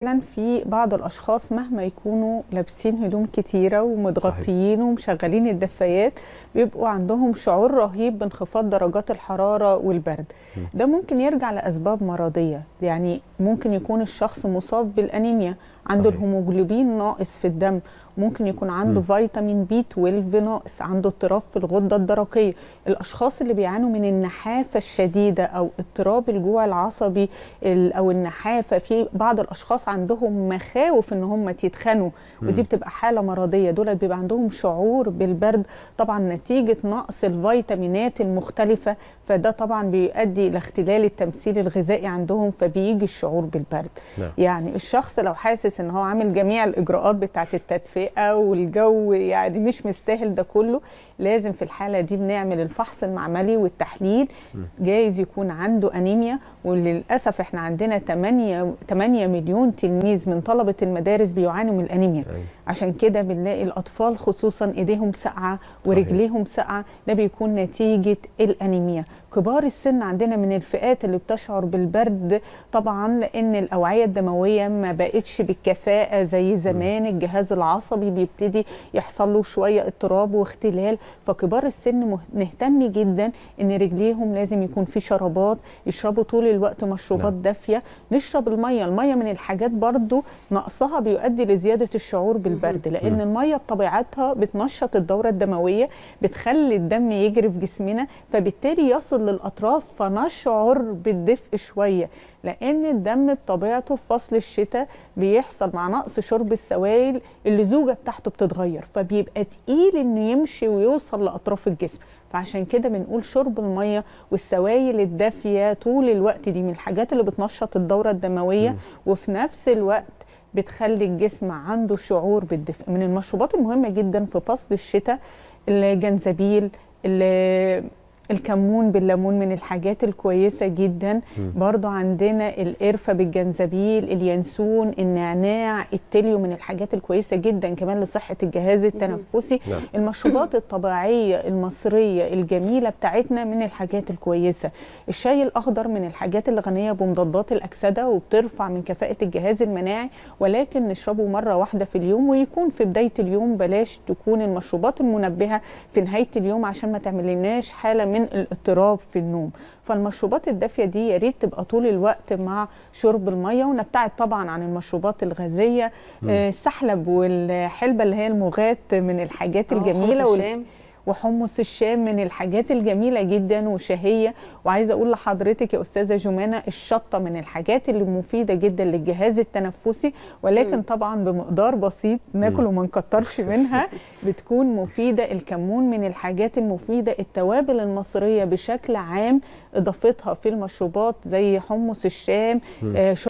فعلا في بعض الأشخاص مهما يكونوا لابسين هدوم كتيرة صحيح. ومتغطيين ومشغلين الدفايات بيبقوا عندهم شعور رهيب بانخفاض درجات الحرارة والبرد. إمم. ده ممكن يرجع لأسباب مرضية، يعني ممكن يكون الشخص مصاب بالأنيميا، عنده صحيح. الهيموجلوبين ناقص في الدم، ممكن يكون عنده إمم. فيتامين بي 12 ناقص، عنده اضطراب في الغدة الدرقية. الأشخاص اللي بيعانوا من النحافة الشديدة أو اضطراب الجوع العصبي أو النحافة، في بعض الأشخاص عندهم مخاوف ان هم يتخنوا، ودي إمم. بتبقى حاله مرضيه. دول بيبقى عندهم شعور بالبرد طبعا نتيجه نقص الفيتامينات المختلفه، فده طبعا بيؤدي لاختلال التمثيل الغذائي عندهم، فبيجي الشعور بالبرد. نعم. يعني الشخص لو حاسس ان هو عامل جميع الاجراءات بتاعه التدفئه والجو يعني مش مستاهل ده كله، لازم في الحاله دي بنعمل الفحص المعملي والتحليل. جايز يكون عنده انيميا، وللاسف احنا عندنا 8 مليون تلميذ من طلبة المدارس بيعانوا من الأنيميا. أيوة. عشان كده بنلاقي الأطفال خصوصا إيديهم ساقعة صحيح. ورجليهم ساقعة، ده بيكون نتيجة الأنيميا. كبار السن عندنا من الفئات اللي بتشعر بالبرد طبعا، لأن الأوعية الدموية ما بقتش بالكفاءة زي زمان. الجهاز العصبي بيبتدي يحصل له شوية اضطراب واختلال، فكبار السن نهتم جدا إن رجليهم لازم يكون في شرابات، يشربوا طول الوقت مشروبات نعم. دافية، نشرب المية من الحاجات برضو نقصها بيؤدي لزيادة الشعور بالبرد، لأن المية بطبيعتها بتنشط الدورة الدموية، بتخلي الدم يجري في جسمنا، فبالتالي يصل للأطراف فنشعر بالدفء شوية. لأن الدم بطبيعته في فصل الشتاء بيحصل مع نقص شرب السوائل، اللزوجة بتاعته بتتغير، فبيبقى تقيل إنه يمشي ويوصل لأطراف الجسم. فعشان كده بنقول شرب المية والسوائل الدافية طول الوقت دي من الحاجات اللي بتنشط الدورة الدموية، وفي نفس الوقت بتخلي الجسم عنده شعور بالدفء. من المشروبات المهمة جدا في فصل الشتاء الجنزبيل، الكمون بالليمون من الحاجات الكويسة جدا. برضو عندنا القرفة بالجنزبيل، اليانسون، النعناع، التليو من الحاجات الكويسة جدا كمان لصحة الجهاز التنفسي. المشروبات الطبيعية المصرية الجميلة بتاعتنا من الحاجات الكويسة. الشاي الأخضر من الحاجات اللي غنية بمضادات الأكسدة وبترفع من كفاءة الجهاز المناعي، ولكن نشربه مرة واحدة في اليوم، ويكون في بداية اليوم، بلاش تكون المشروبات المنبهة في نهاية اليوم عشان ما تعملناش حالة من الاضطراب في النوم. فالمشروبات الدافيه دي يا ريت تبقى طول الوقت مع شرب الميه، ونبتعد طبعا عن المشروبات الغازيه. السحلب والحلبه اللي هي المغات من الحاجات الجميله، وحمص الشام من الحاجات الجميلة جدا وشهية. وعايزة أقول لحضرتك يا أستاذة جمانة، الشطة من الحاجات اللي مفيدة جدا للجهاز التنفسي، ولكن طبعا بمقدار بسيط، ناكل وما نكترش منها، بتكون مفيدة. الكمون من الحاجات المفيدة. التوابل المصرية بشكل عام إضافتها في المشروبات زي حمص الشام،